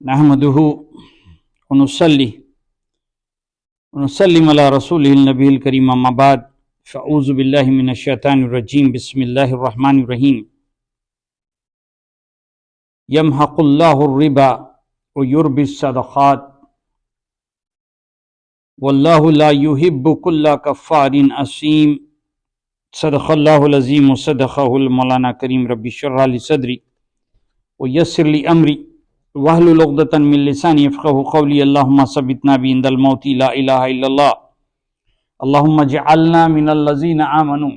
नहमदुहु व नुसल्लिम अला रसूलिहिल नबील करीम अम्मा बाद फ़अऊज़ु बिल्लाहि मिनश शैतानिर रजीम बिस्मिल्लाहिर रहमानिर रहीम यमहक़ुल्लाहुर रिबा व युरबिस सदक़ात वल्लाहु ला युहिब्बु कुल्ला कफ़्फ़ारिन असीम। सदक़ल्लाहुल अज़ीम व सदक़हुल मौलाना करीम। रब्बि इश्रह ली सदरी व यस्सिर ली अमरी वहलुल उक़दतन मिन लिसानी यफ़क़हू क़ौली। अल्लाहुम्मा सब्बितना बिंदल मौती ला इलाहा इल्लल्लाह। अल्लाहुम्मा जअलना मिनल लज़ीना आमनू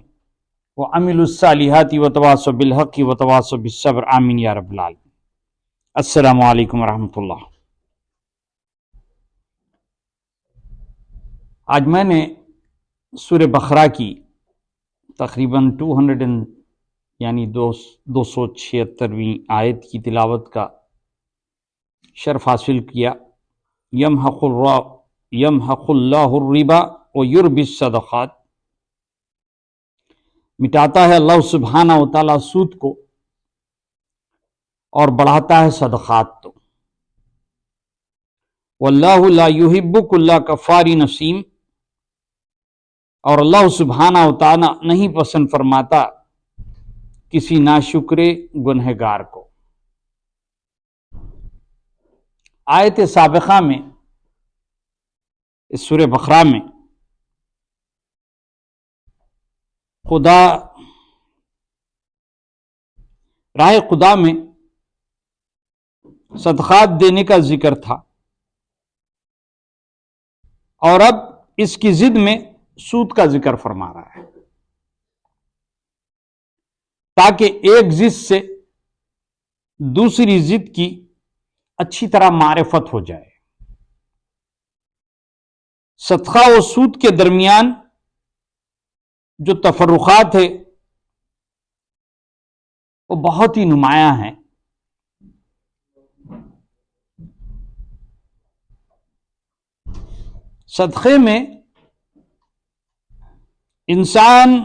व अमिलुस सालिहाति व तवासौ बिल हक़्क़ि व तवासौ बिस सब्र। आमीन या रब्बल आलमीन। अस्सलामु अलैकुम व रहमतुल्लाह। आज मैंने सूरह बक़रा की तकरीबन 276वीं आयत की तिलावत का शर्फ हासिल किया। यमहक़ुल्लाहुर रिबा व युरबिस सदक़ात, मिटाता है अल्लाह सुब्हानहू व तआला सूद को और बढ़ाता है सदक़ात। तो वल्लाहु ला युहिब्बु कुल्ला कफ़्फ़ारिन असीम, और अल्लाह सुब्हानहू व तआला नहीं पसंद फरमाता किसी नाशुक्रे गुनहगार को। आयत साबिक़ा में, इस सूरह बक़रा में खुदा राह खुदा में सदक़ात देने का जिक्र था, और अब इसकी जिद में सूद का जिक्र फरमा रहा है, ताकि एक जिद से दूसरी जिद की अच्छी तरह मारिफत हो जाए। सदक़ा और सूद के दरमियान जो तफर्रुक़ात है वो बहुत ही नुमायां हैं। सदक़े में इंसान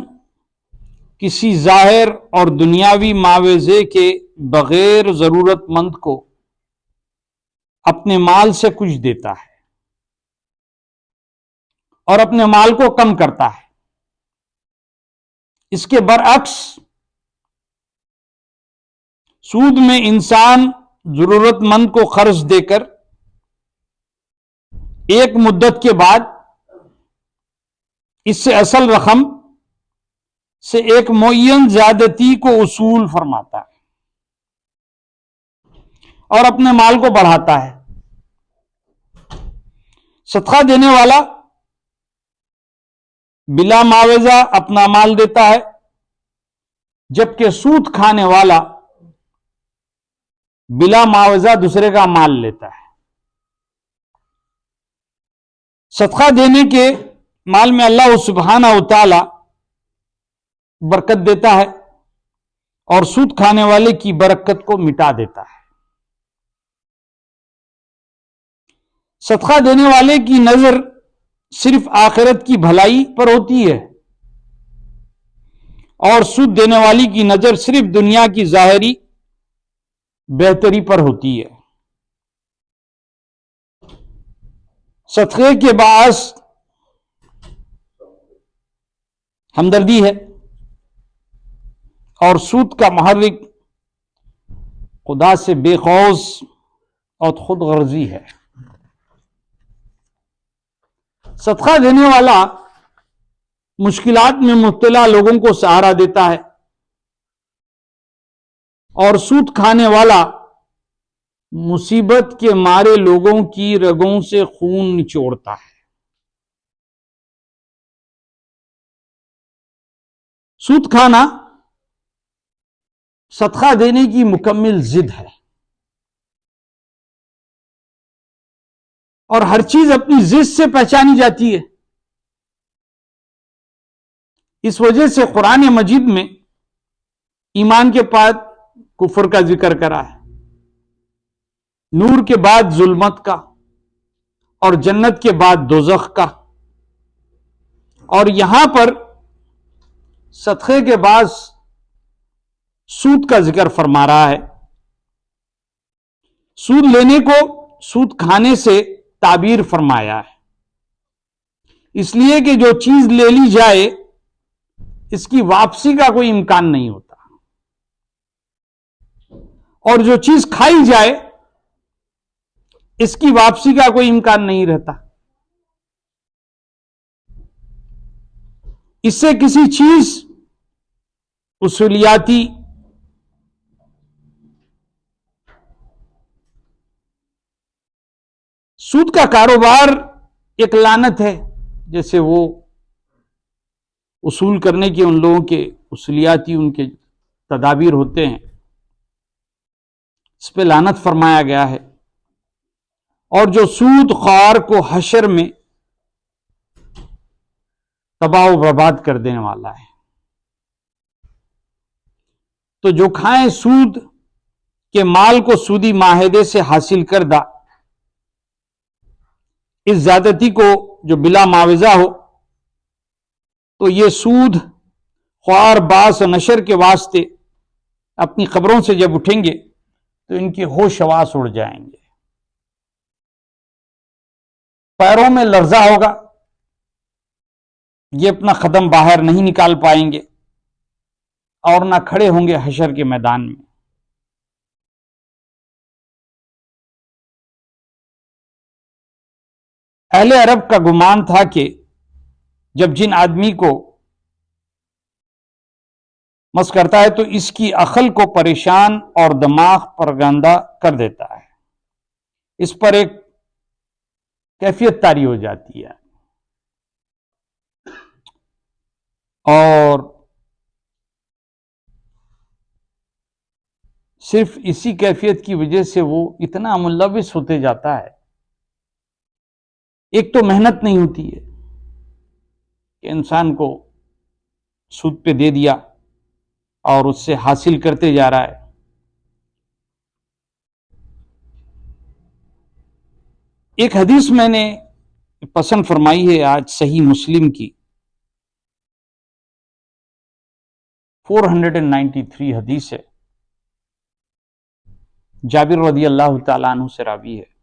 किसी ज़ाहिर और दुनियावी मावज़े के बगैर ज़रूरतमंद को अपने माल से कुछ देता है और अपने माल को कम करता है। इसके बरअक्स सूद में इंसान जरूरतमंद को कर्ज देकर एक मुद्दत के बाद इससे असल रकम से एक मुअय्यन ज्यादती को उसूल फरमाता है और अपने माल को बढ़ाता है। सदका देने वाला बिला मावजा अपना माल देता है, जबकि सूद खाने वाला बिला मावजा दूसरे का माल लेता है। सदका देने के माल में अल्लाह सुब्हानहू व तआला बरकत देता है और सूद खाने वाले की बरकत को मिटा देता है। सदका देने वाले की नजर सिर्फ आखिरत की भलाई पर होती है और सूद देने वाली की नजर सिर्फ दुनिया की जाहिरी बेहतरी पर होती है। सदक़े के बाअस हमदर्दी है और सूद का महर्रिक खुदा से बेखौफ और खुदगर्जी है। सदका देने वाला मुश्किलात में मुब्तला लोगों को सहारा देता है और सूद खाने वाला मुसीबत के मारे लोगों की रगों से खून निचोड़ता है। सूद खाना सदका देने की मुकम्मिल जिद है और हर चीज अपनी जिद से पहचानी जाती है। इस वजह से कुरान मजीद में ईमान के बाद कुफर का जिक्र करा है, नूर के बाद जुल्मत का और जन्नत के बाद दोज़ख का, और यहां पर सदक़े के बाद सूद का जिक्र फरमा रहा है। سود لینے کو سود کھانے سے تعبیر فرمایا ہے، اس لیے کہ جو چیز لے لی جائے اس کی واپسی کا کوئی امکان نہیں ہوتا، اور جو چیز کھائی جائے اس کی واپسی کا کوئی امکان نہیں رہتا۔ اس سے کسی چیز اصولیاتی سود کا کاروبار ایک لعنت ہے، جیسے وہ اصول کرنے کے ان لوگوں کے اصولیاتی ان کے تدابیر ہوتے ہیں، اس پہ لعنت فرمایا گیا ہے۔ اور جو سود خوار کو حشر میں تباہ و برباد کر دینے والا ہے۔ تو جو کھائیں سود کے مال کو سودی معاہدے سے حاصل کردہ اس زیادتی کو جو بلا معاوضہ ہو، تو یہ سود خوار باس و نشر کے واسطے اپنی قبروں سے جب اٹھیں گے تو ان کے ہوش حواس اڑ جائیں گے، پیروں میں لرزہ ہوگا، یہ اپنا قدم باہر نہیں نکال پائیں گے اور نہ کھڑے ہوں گے حشر کے میدان میں۔ اہل عرب کا گمان تھا کہ جب جن آدمی کو مس کرتا ہے تو اس کی عقل کو پریشان اور دماغ پرگندہ کر دیتا ہے، اس پر ایک کیفیت طاری ہو جاتی ہے، اور صرف اسی کیفیت کی وجہ سے وہ اتنا ملوث ہوتے جاتا ہے۔ ایک تو محنت نہیں ہوتی ہے کہ انسان کو سود پہ دے دیا اور اس سے حاصل کرتے جا رہا ہے، ایک حدیث میں نے پسند فرمائی ہے آج صحیح مسلم کی 493 حدیث ہے، جابر رضی اللہ تعالیٰ عنہ سے راوی ہے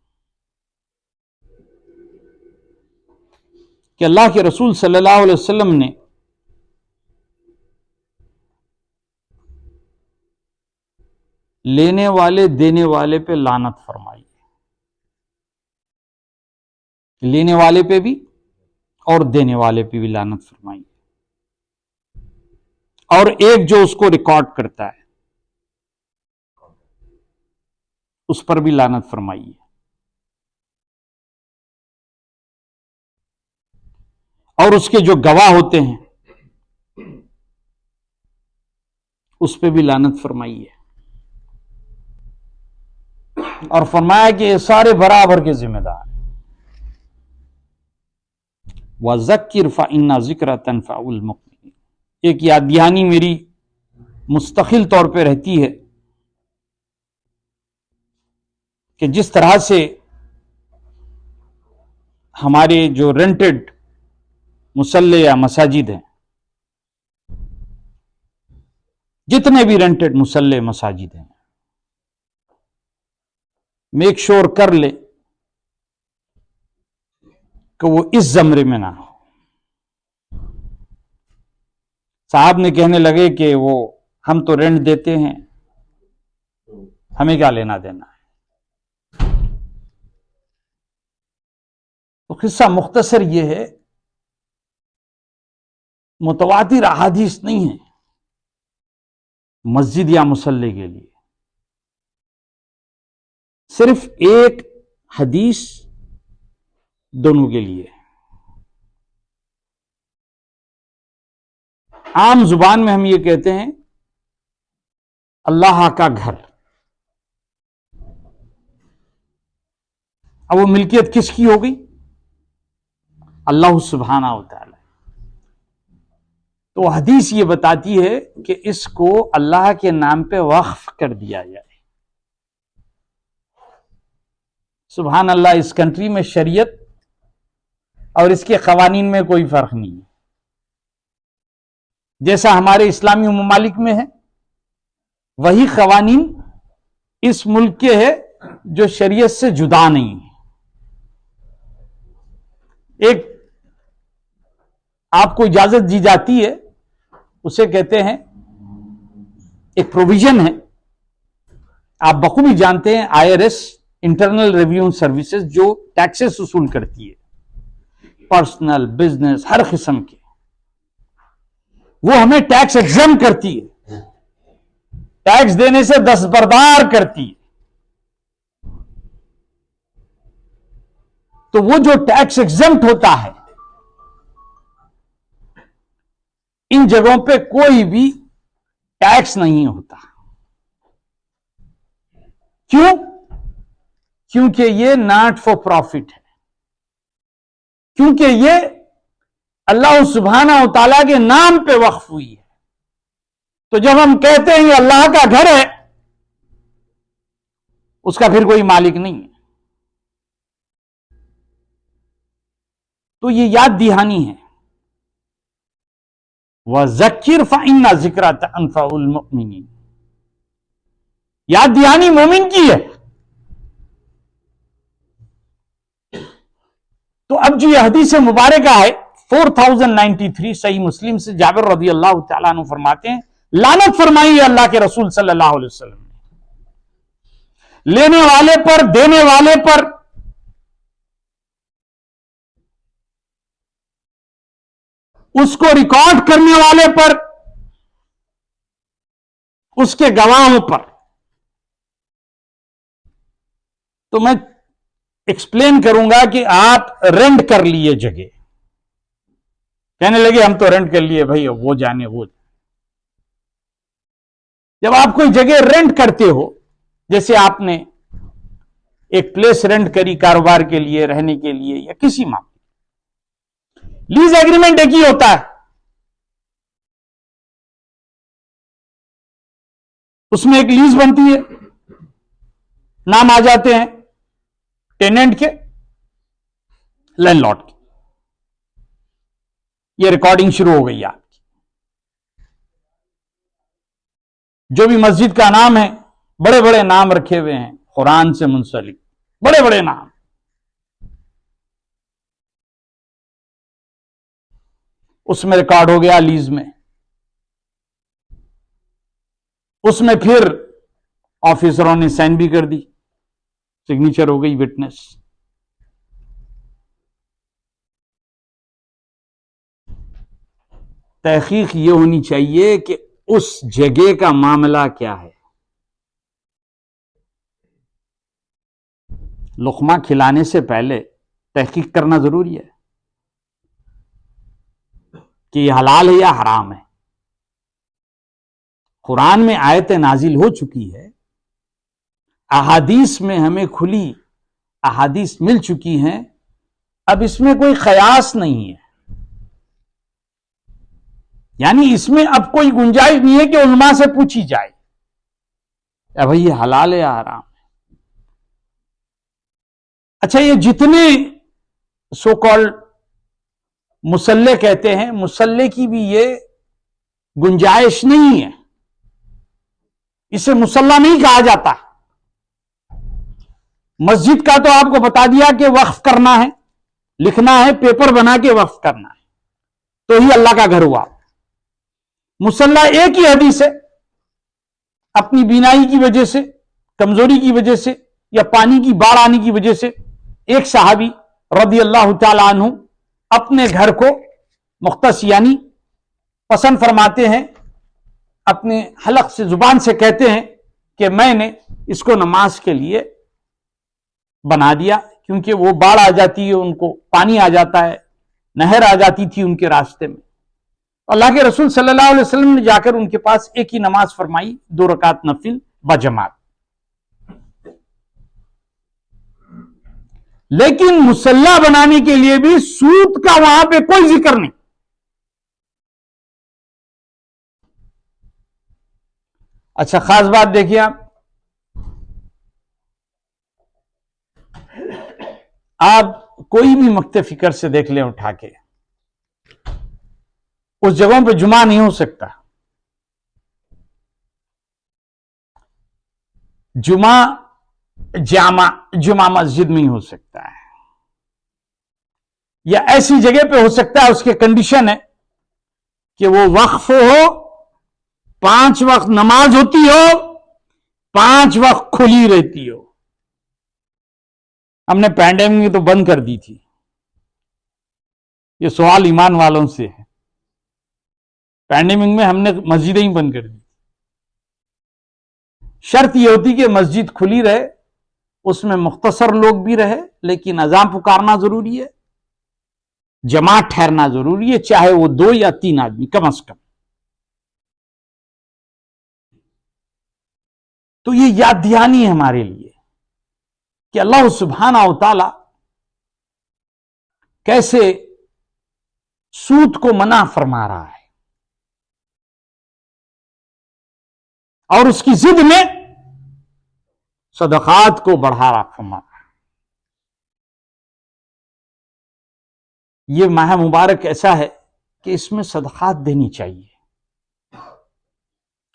کہ اللہ کے رسول صلی اللہ علیہ وسلم نے لینے والے دینے والے پہ لعنت فرمائی، لینے والے پہ بھی اور دینے والے پہ بھی لعنت فرمائی، اور ایک جو اس کو ریکارڈ کرتا ہے اس پر بھی لعنت فرمائی ہے، اور اس کے جو گواہ ہوتے ہیں اس پہ بھی لعنت فرمائی ہے، اور فرمایا کہ یہ سارے برابر کے ذمہ دار ہیں۔ وَذَكِّرْ فَإِنَّ ذِكْرَ تَنْفَعُ الْمُؤْمِنِينَ، ایک یاد دہانی میری مستقل طور پہ رہتی ہے کہ جس طرح سے ہمارے جو رینٹڈ مصلی یا مساجد ہیں، جتنے بھی رینٹڈ مصلی مساجد ہیں، میک شور کر لے کہ وہ اس زمرے میں نہ ہو۔ صاحب نے کہنے لگے کہ وہ ہم تو رینٹ دیتے ہیں، ہمیں کیا لینا دینا ہے۔ تو قصہ مختصر یہ ہے، متواتر احادیث نہیں ہے مسجد یا مصلی کے لیے، صرف ایک حدیث دونوں کے لیے۔ عام زبان میں ہم یہ کہتے ہیں اللہ کا گھر، اب وہ ملکیت کس کی ہو گئی؟ اللہ سبحانہ و تعالی۔ تو حدیث یہ بتاتی ہے کہ اس کو اللہ کے نام پہ وقف کر دیا جائے۔ سبحان اللہ، اس کنٹری میں شریعت اور اس کے قوانین میں کوئی فرق نہیں ہے، جیسا ہمارے اسلامی ممالک میں ہے وہی قوانین اس ملک کے ہے जो शरीयत से जुदा नहीं है। एक आपको इजाजत दी जाती है, उसे कहते हैं, एक प्रोविजन है, आप बखूबी जानते हैं, IRS इंटरनल रेवेन्यू सर्विसेज जो टैक्सेस वसूल करती है, पर्सनल बिजनेस हर किस्म के, वो हमें टैक्स एग्जाम करती है, टैक्स देने से दस्तबरदार करती है। तो वो जो टैक्स एग्जम्प्ट होता है, इन जगहों पे कोई भी टैक्स नहीं होता। क्यों? क्योंकि ये नॉट फॉर प्रॉफिट है, क्योंकि ये अल्लाह सुब्हानहू व तआला के नाम पे वक्फ हुई है। तो जब हम कहते हैं ये अल्लाह का घर है, उसका फिर कोई मालिक नहीं है। तो ये याद दहानी है। वज़क्किर फ़इन्ना ज़िक्रा तंफ़उल मुमिनीन, याद दहानी मोमिन की है। तो अब जो यह हदीस मुबारक है 4093 सही मुस्लिम से जाबिर रज़ी अल्लाह तआला अन्हु फरमाते हैं, लानत फरमाई है अल्लाह के रसूल सल्लल्लाहु अलैहि वसल्लम ने लेने वाले पर, देने वाले पर, उसको रिकॉर्ड करने वाले पर, उसके गवाहों पर। तो मैं एक्सप्लेन करूंगा कि आप रेंट कर लिए जगह, कहने लगे हम तो रेंट कर लिए भाई, वो जाने वो। जब आप कोई जगह रेंट करते हो, जैसे आपने एक प्लेस रेंट करी कारोबार के लिए, रहने के लिए, या किसी मामले, लीज एग्रीमेंट एक ही होता है, उसमें एक लीज बनती है, नाम आ जाते हैं टेनेंट के, लैंडलॉर्ड के। ये रिकॉर्डिंग शुरू हो गई है आपकी। जो भी मस्जिद का नाम है, बड़े बड़े नाम रखे हुए हैं कुरान से मुंसलिक, बड़े बड़े नाम, उसमें रिकॉर्ड हो गया लीज में। उसमें फिर ऑफिसरों ने साइन भी कर दी, सिग्नेचर हो गई, विटनेस। तहकीक ये होनी चाहिए कि उस जगह का मामला क्या है। लुक़मा खिलाने से पहले तहकीक करना जरूरी है कि यह हलाल है या हराम है। कुरान में आयतें नाजिल हो चुकी है, अहादीस में हमें खुली अहादीस मिल चुकी हैं, अब इसमें कोई कयास नहीं है, यानी इसमें अब कोई गुंजाइश नहीं है कि उलमा से पूछी जाए या भाई ये हलाल है या हराम है। अच्छा, ये जितने सो कॉल्ड मुसल्ले कहते हैं, मुसल्ले की भी ये गुंजाइश नहीं है, इसे मुसल्ला नहीं कहा जाता। मस्जिद का तो आपको बता दिया कि वक्फ करना है, लिखना है, पेपर बना के वक्फ करना है, तो ही अल्लाह का घर हुआ। मुसल्ला एक ही हदीस है, अपनी बीनाई की वजह से, कमजोरी की वजह से, या पानी की बाढ़ आने की वजह से एक सहाबी रज़ी अल्लाह तआला अन्हु अपने घर को मुख्तस यानी पसंद फरमाते हैं, अपने हलक से, जुबान से कहते हैं कि मैंने इसको नमाज के लिए बना दिया, क्योंकि वो बाढ़ आ जाती है, उनको पानी आ जाता है, नहर आ जाती थी उनके रास्ते में। अल्लाह के रसूल सल्लल्लाहु अलैहि वसल्लम ने जाकर उनके पास एक ही नमाज फरमाई, 2 रकात नफिल बजमात। लेकिन मुसल्ला बनाने के लिए भी सूद का वहां पे कोई जिक्र नहीं। अच्छा, खास बात देखिए आप कोई भी मक्ते फिक्र से देख लें उठा के, उस जगहों पे जुमा नहीं हो सकता। जुमा जुमा मस्जिद में ही हो सकता है, या ऐसी जगह पे हो सकता है, उसके कंडीशन है कि वो वक्फ हो, 5 वक्त नमाज होती हो, 5 वक्त खुली रहती हो। हमने पैंडेमिक तो बंद कर दी थी, ये सवाल ईमान वालों से है। पैंडेमिक में हमने मस्जिदें ही बंद कर दी। शर्त यह होती कि मस्जिद खुली रहे, उसमें मुख्तसर लोग भी रहे, लेकिन अजान पुकारना जरूरी है, जमात ठहरना जरूरी है, चाहे वो 2 या 3 आदमी कम से कम। तो ये याद दहानी है हमारे लिए कि अल्लाह सुब्हाना व तआला कैसे सूद को मना फरमा रहा है और उसकी जिद में सदकात को बढ़ा रहा फरमा रहा है। यह माह मुबारक ऐसा है कि इसमें सदकात देनी चाहिए,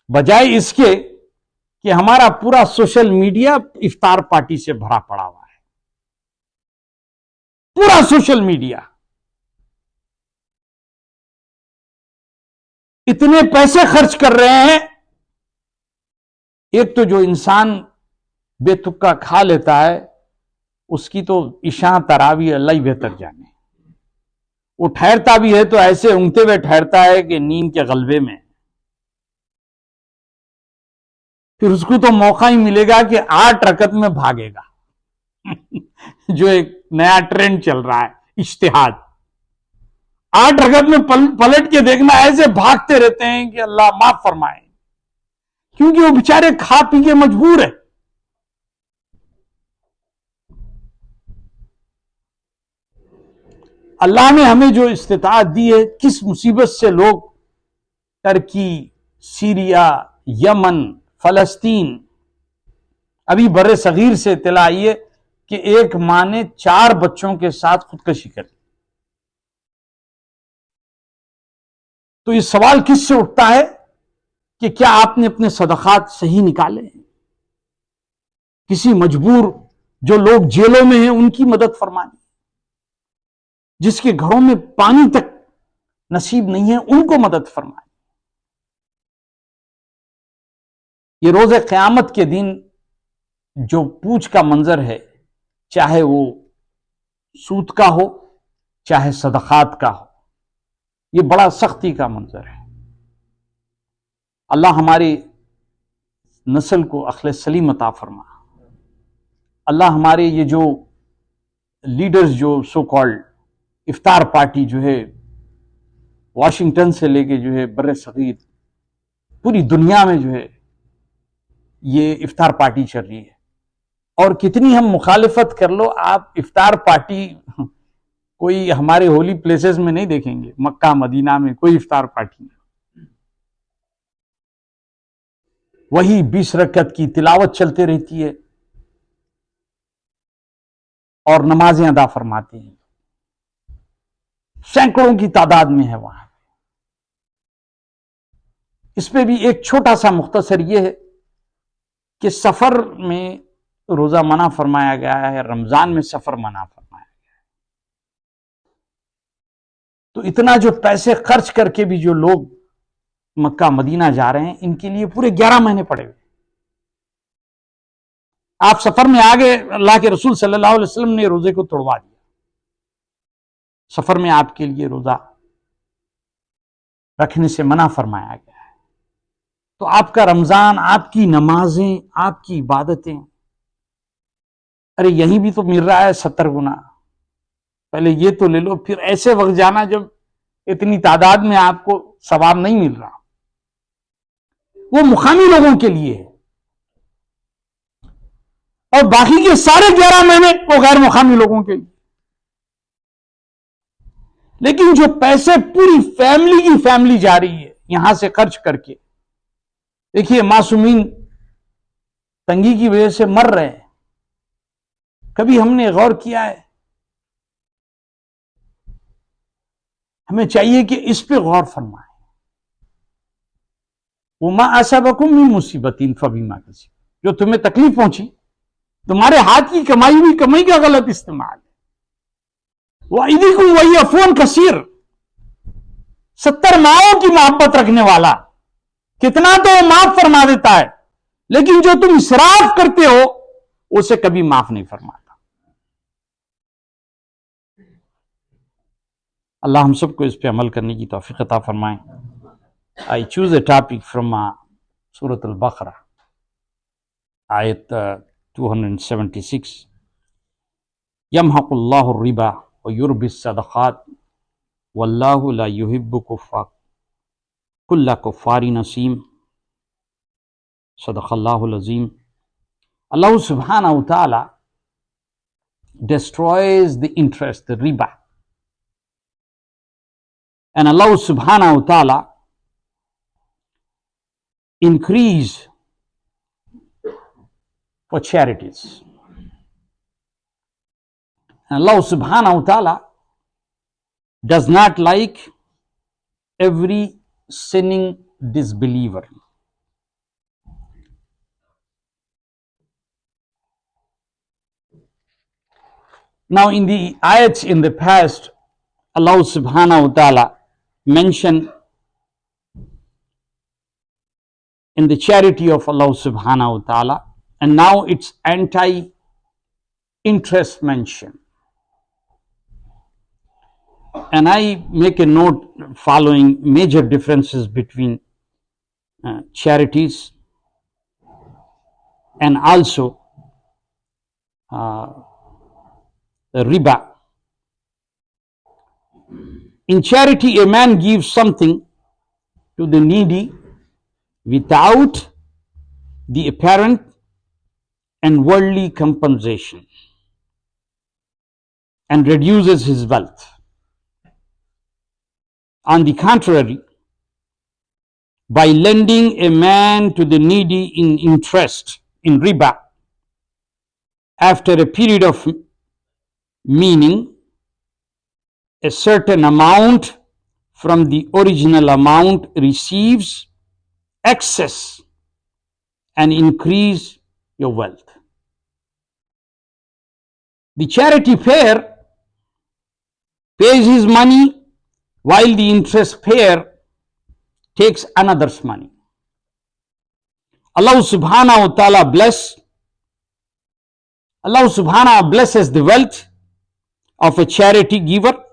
बजाय इसके कि हमारा पूरा सोशल मीडिया इफ्तार पार्टी से भरा पड़ा हुआ है। पूरा सोशल मीडिया, इतने पैसे खर्च कर रहे हैं। एक तो जो इंसान बेतुक्का खा लेता है, उसकी तो इशा तरावी अल्लाह ही बेहतर जाने। वो ठहरता भी है तो ऐसे ऊँगते हुए ठहरता है कि नींद के गलबे में, फिर उसको तो मौका ही मिलेगा कि 8 रकत में भागेगा जो एक नया ट्रेंड चल रहा है, इज्तिहाद। 8 रकत में पलट के देखना, ऐसे भागते रहते हैं कि अल्लाह माफ फरमाए, क्योंकि वो बेचारे खा पी के मजबूर है। अल्लाह ने हमें जो इस्तिताअत दी है, किस मुसीबत से लोग टर्की, सीरिया, यमन, फलस्तीन, अभी बर्रे सगीर से इत्तला आई है कि एक मां ने 4 बच्चों के साथ खुदकशी कर ली। तो ये सवाल किससे उठता है कि क्या आपने अपने सदकात सही निकाले? किसी मजबूर, जो लोग जेलों में हैं, उनकी मदद फरमानी, जिसके घरों में पानी तक नसीब नहीं है, उनको मदद फरमानी। ये रोज़े क़यामत के दिन जो पूछ का मंजर है, चाहे वो सूद का हो, चाहे सदकात का हो, ये बड़ा सख्ती का मंजर है। अल्लाह हमारी नस्ल को अक्ल सलीम अता फरमा। अल्लाह हमारे ये जो लीडर्स, जो सो कॉल्ड इफ्तार पार्टी जो है, वाशिंगटन से लेके जो है बर्रे सगीर, पूरी दुनिया में जो है ये इफ्तार पार्टी चल रही है। और कितनी हम मुखालिफत कर लो, आप इफ्तार पार्टी कोई हमारे होली प्लेसेस में नहीं देखेंगे। मक्का मदीना में कोई इफ्तार पार्टी नहीं, वही 20 रकत की तिलावत चलते रहती है और नमाजें अदा फरमाते हैं, सैकड़ों की तादाद में है वहां। इस पे भी एक छोटा सा मुख्तसर यह है कि सफर में रोजा मना फरमाया गया है, रमजान में सफर मना फरमाया गया है। तो इतना जो पैसे खर्च करके भी जो लोग मक्का मदीना जा रहे हैं, इनके लिए पूरे 11 महीने पड़े हुए। आप सफर में आ गए, अल्लाह के रसूल सल्लल्लाहु अलैहि वसल्लम ने रोजे को तोड़वा दिया। सफर में आपके लिए रोजा रखने से मना फरमाया गया है। तो आपका रमजान, आपकी नमाजें, आपकी इबादतें, अरे यहीं भी तो मिल रहा है 70 गुना। पहले ये तो ले लो, फिर ऐसे वक्त जाना जब इतनी तादाद में आपको सवाब नहीं मिल रहा। वो मुकामी लोगों के लिए है, और बाकी के सारे 11 महीने वो गैर मुकामी लोगों के लिए। लेकिन जो पैसे पूरी फैमिली की फैमिली जा रही है यहां से खर्च करके, देखिए मासूमीन तंगी की वजह से मर रहे हैं। कभी हमने गौर किया है? हमें चाहिए कि इस पे गौर फरमाएं। वो मा असाबकुम मिन मुसीबतिन फबिमा कसिब, जो तुम्हें तकलीफ पहुंची تمہارے ہاتھ کی کمائی ہوئی کمائی کا غلط استعمال ہے. وَإِذِكُمْ وَيَّفُونَ كَثِيرٌ 70 ماؤں کی محبت رکھنے والا کتنا تو وہ معاف فرما دیتا ہے، لیکن جو تم اسراف کرتے ہو اسے کبھی معاف نہیں فرماتا. اللہ ہم سب کو اس پہ عمل کرنے کی توفیق عطا فرمائیں. I choose a topic from Surah Al-Baqarah, ayat 276. يَمْحَقُ اللَّهُ الرِّبَا وَيُرْبِي الصَّدَقَاتِ وَاللَّهُ لَا يُحِبُّ كُلَّ كَفَّارٍ أَثِيمٍ. صدق اللہ العظیم. Allah subhanahu wa ta'ala destroys the interest, the riba. And Allah subhanahu wa ta'ala increase for charities. And Allah subhanahu wa ta'ala does not like every sinning disbeliever. Now in the ayats in the past, Allah subhanahu wa ta'ala mentioned in the charity of Allah subhanahu wa ta'ala, and now it's anti-interest mention. And I make a note following major differences between charities and also the riba. In charity, a man gives something to the needy without the apparent and worldly compensation and reduces his wealth. On the contrary, by lending a man to the needy in interest, in riba, after a period of meaning, a certain amount from the original amount receives excess and increase your wealth. The charity payer pays his money while the interest payer takes another's money. Allah subhanahu wa ta'ala blesses the wealth of a charity giver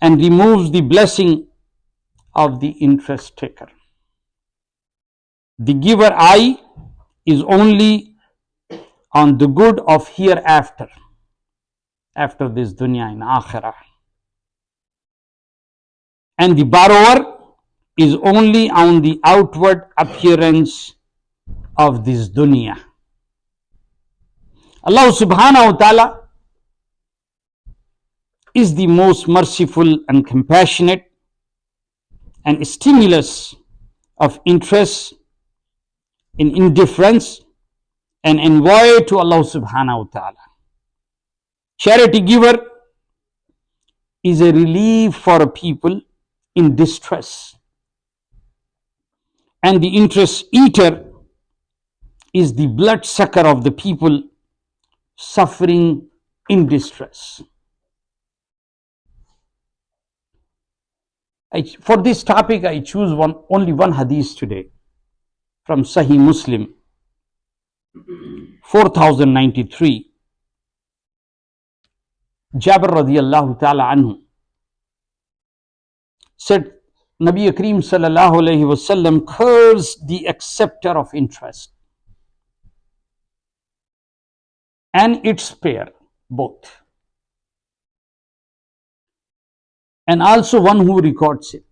and removes the blessing of the interest taker. The giver eye is only on the good of hereafter, after this dunya in akhirah, and the borrower is only on the outward appearance of this dunya. Allah subhanahu wa ta'ala is the most merciful and compassionate, and stimulus of interest in indifference and envoy to Allah subhanahu wa ta'ala. Charity giver is a relief for a people in distress, and the interest eater is the blood sucker of the people suffering in distress. For this topic, I choose only one hadith today from Sahih Muslim 4093. Jabir radiyallahu ta'ala anhu said, Nabi Kareem sallallahu alayhi wasallam cursed the acceptor of interest and its payer, both, and also one who records it,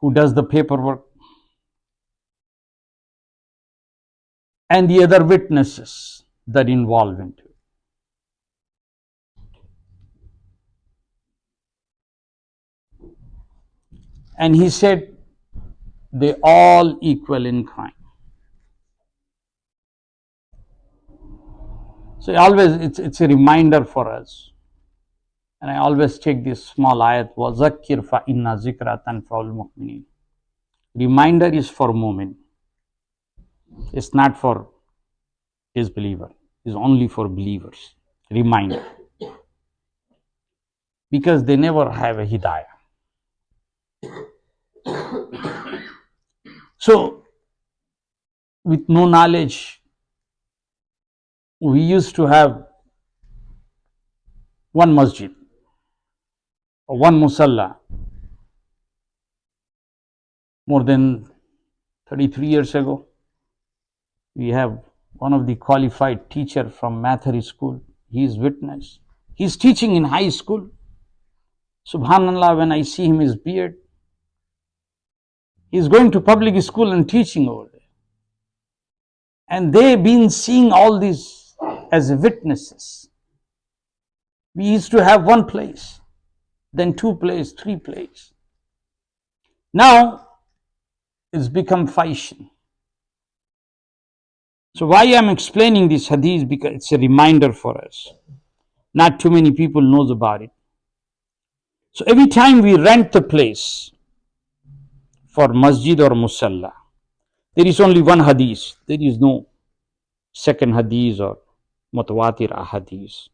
who does the paperwork, and the other witnesses that involve into it. And he said, they all equal in crime. So always it's a reminder for us. And I always take this small ayat, وَذَكِّرْ فَإِنَّ ذِكْرَ تَنْفَعُ الْمُؤْمِنِينَ. Reminder is for mu'min. It's not for disbeliever, is only for believers. Reminder. Because they never have a hidayah. So, with no knowledge, we used to have one masjid or one musalla. More than 33 years ago, we have one of the qualified teacher from Mathari school. He is witness. He is teaching in high school. Subhanallah, when I see him, his beard, he is going to public school and teaching over there. And they've been seeing all these as witnesses. We used to have one place, then 2 places, 3 places. Now, it's become fashion. So why I'm explaining this hadith? Because it's a reminder for us. Not too many people knows about it. So every time we rent the place for masjid or musalla, there is only one hadith. There is no second hadith or mutawatir ahadith.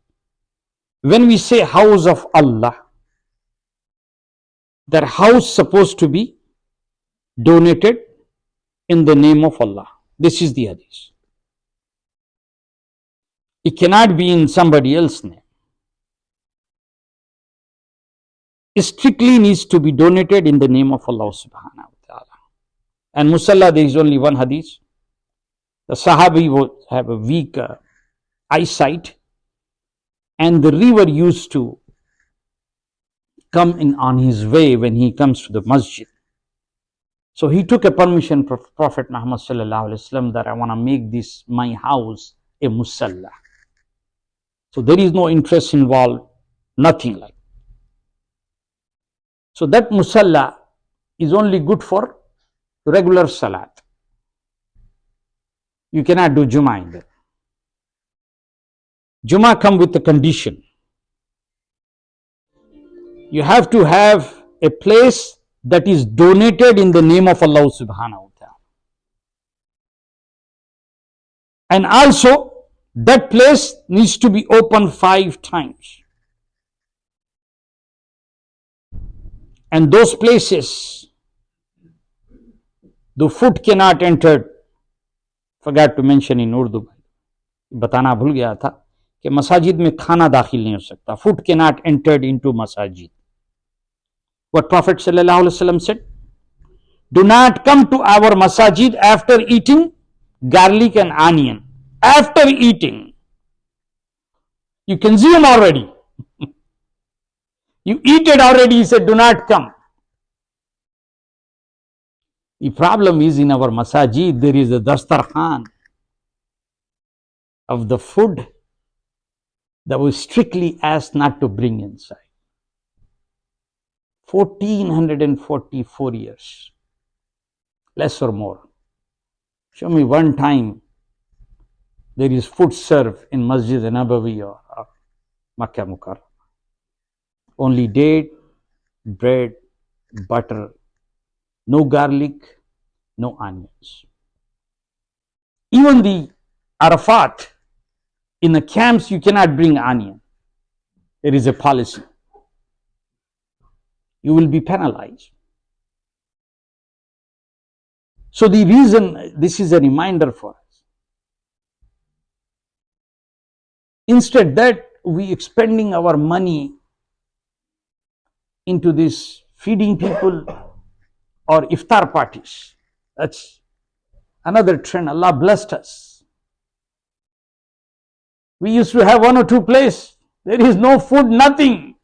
When we say house of Allah, that house supposed to be donated in the name of Allah. This is the hadith. It cannot be in somebody else's name. It strictly needs to be donated in the name of Allah subhanahu wa ta'ala. And musalla, there is only one hadith. The Sahab would have a weak eyesight, and the river used to come in on his way when he comes to the masjid. So he took a permission from Prophet Muhammad sallallahu alaihi wasallam that I want to make this my house a musalla. So there is no interest involved, nothing like. So that musalla is only good for regular salat. You cannot do Jummah in there. Jummah come with a condition. You have to have a place that is donated in the name of Allah subhanahu wa ta'ala. And also, that place needs to be open 5 times. And those places, the food cannot enter. Forgot to mention in Urdu, बताना भूल गया था कि मसाजिद में खाना दाखिल नहीं हो सकता. Food cannot enter into masajid. What Prophet sallallahu alaihi wasallam said, do not come to our masajid after eating garlic and onion. After eating, you consume already. You eat it already, he said, do not come. The problem is in our masajid, there is a dastarkhan of the food that was strictly asked not to bring inside. 1444 years, less or more. Show me one time there is food served in Masjid Nabawi or Makkah Mukarram. Only date, bread, butter, no garlic, no onions. Even the Arafat, in the camps you cannot bring onion. There is a policy. You will be penalized. So the reason, this is a reminder for us. Instead that we expending our money into this feeding people or iftar parties. That's another trend. Allah blessed us. We used to have 1 or 2 places. There is no food, nothing.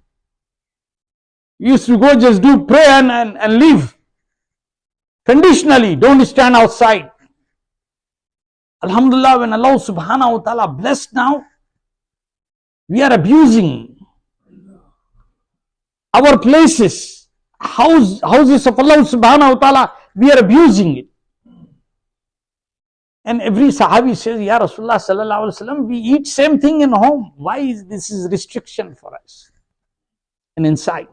We used to go just do prayer and leave. Conditionally, don't stand outside. Alhamdulillah, when Allah subhanahu wa ta'ala blessed now, we are abusing our places, houses of Allah subhanahu wa ta'ala, we are abusing it. And every Sahabi says, Ya Rasulullah sallallahu alaihi wasallam, we eat same thing in home. Why is this restriction for us? And inside,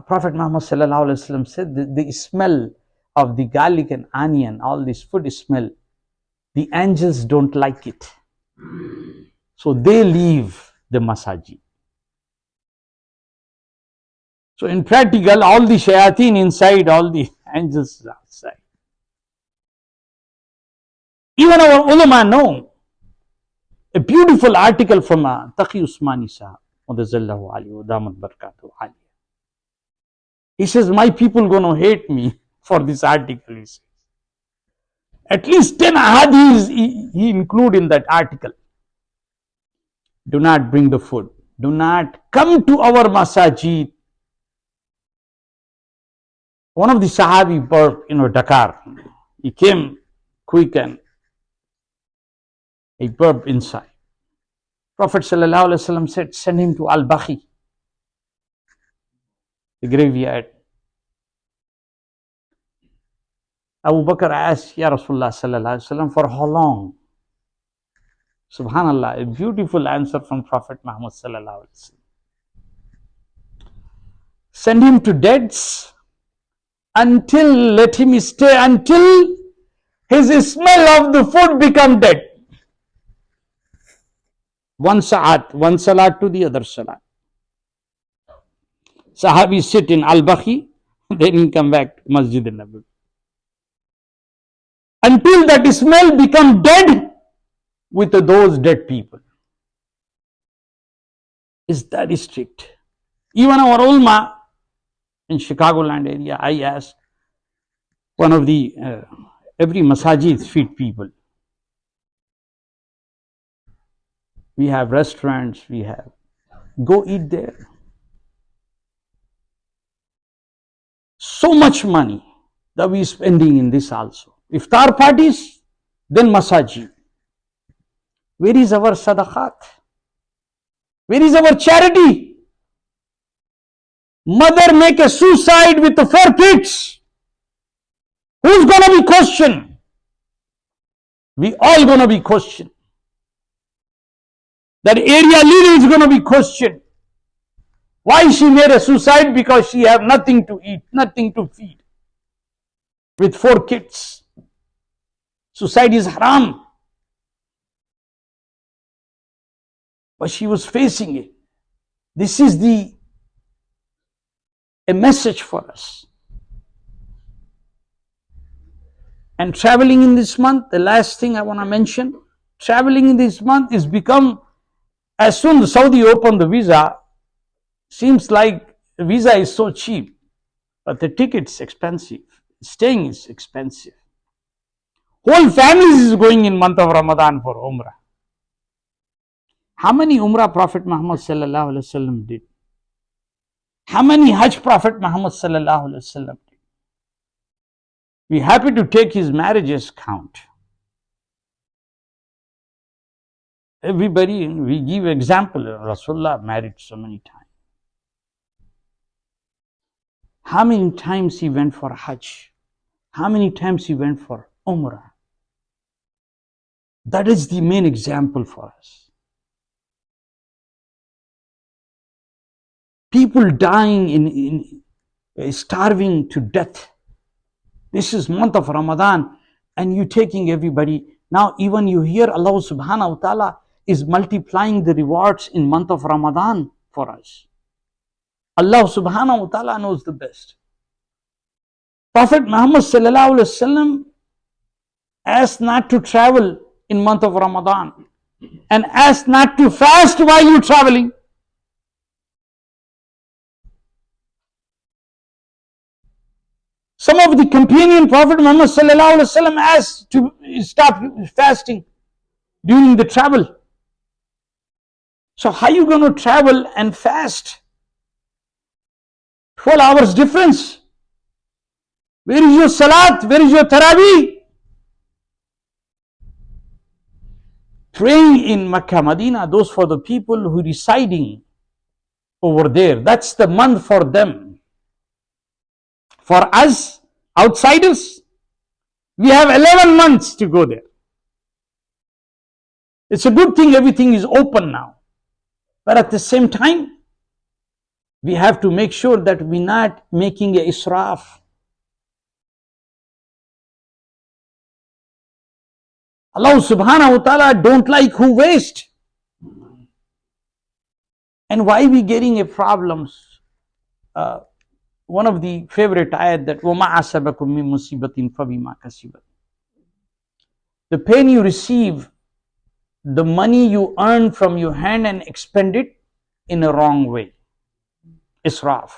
Prophet Muhammad sallallahu alaihi wasallam said the smell of the garlic and onion, all this food smell, the angels don't like it. So they leave the masajid. So in practical, all the shayateen inside, all the angels outside. Even our ulama know. A beautiful article from Taqi Usmani Sahab, Mudazallahu alayhi wa damat barakatuhu alayhi. He says, my people going to hate me for this article, he says. At least 10 hadiths he include in that article. Do not bring the food. Do not come to our masajid. One of the Sahabi burped, Dakar. He came quick and he burped inside. Prophet ﷺ said, send him to Al-Bakhi, the graveyard. Abu Bakr asked, Ya Rasulullah ﷺ, for how long? Subhanallah, a beautiful answer from Prophet Muhammad ﷺ. Send him to deads let him stay until his smell of the food become dead. One salat to the other salat. Sahabi sit in Al-Bakhi, then he come back to Masjid al-Nabawi. Until that smell become dead with those dead people. Is that strict? Even our ulama in Chicagoland area, I asked one of the, every masajid feed people. We have restaurants, go eat there. So much money that we are spending in this also. Iftar parties, then masajid. Where is our sadaqat? Where is our charity? Mother make a suicide with the 4 kids. Who's going to be questioned? We all going to be questioned. That area leader is going to be questioned. Why she made a suicide? Because she have nothing to eat, nothing to feed. With 4 kids. Suicide is haram. But she was facing it. This is a message for us. And traveling in this month, the last thing I want to mention, traveling in this month is become, as soon as Saudi opened the visa, seems like the visa is so cheap, but the ticket's expensive, staying is expensive. Whole families is going in month of Ramadan for Umrah. How many Umrah Prophet Muhammad sallallahu alaihi wasallam did? How many Hajj Prophet Muhammad sallallahu alaihi wasallam did? We happy to take his marriages count. Everybody, we give example. Rasulullah married so many times. How many times he went for Hajj? How many times he went for Umrah? That is the main example for us. People dying starving to death. This is month of Ramadan and you taking everybody. Now even you hear Allah subhanahu wa ta'ala is multiplying the rewards in month of Ramadan for us. Allah subhanahu wa ta'ala knows the best. Prophet Muhammad sallallahu alaihi wasallam asked not to travel in month of Ramadan and asked not to fast while you traveling. Some of the companion Prophet Muhammad sallallahu alaihi wasallam asked to stop fasting during the travel. So how are you going to travel and fast? 12 hours difference. Where is your salat? Where is your taraweeh? Praying in Makkah, Medina, those for the people who are residing over there. That's the month for them. For us, outsiders, we have 11 months to go there. It's a good thing everything is open now. But at the same time, we have to make sure that we're not making a israf. Allah subhanahu wa ta'ala don't like who waste. And why we getting a problems? One of the favorite ayat that وَمَا أَصَابَكُم مِّن مُّصِيبَةٍ فَبِمَا كَسَبَتْ. The pain you receive, the money you earn from your hand and expend it in a wrong way. Israf.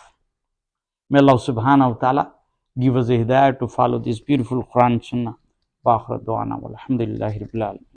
May Allah subhanahu wa ta'ala give us a hidayah to follow this beautiful Quran Sunnah. Wa akhiru da'wana walhamdulillahi rabbil alamin.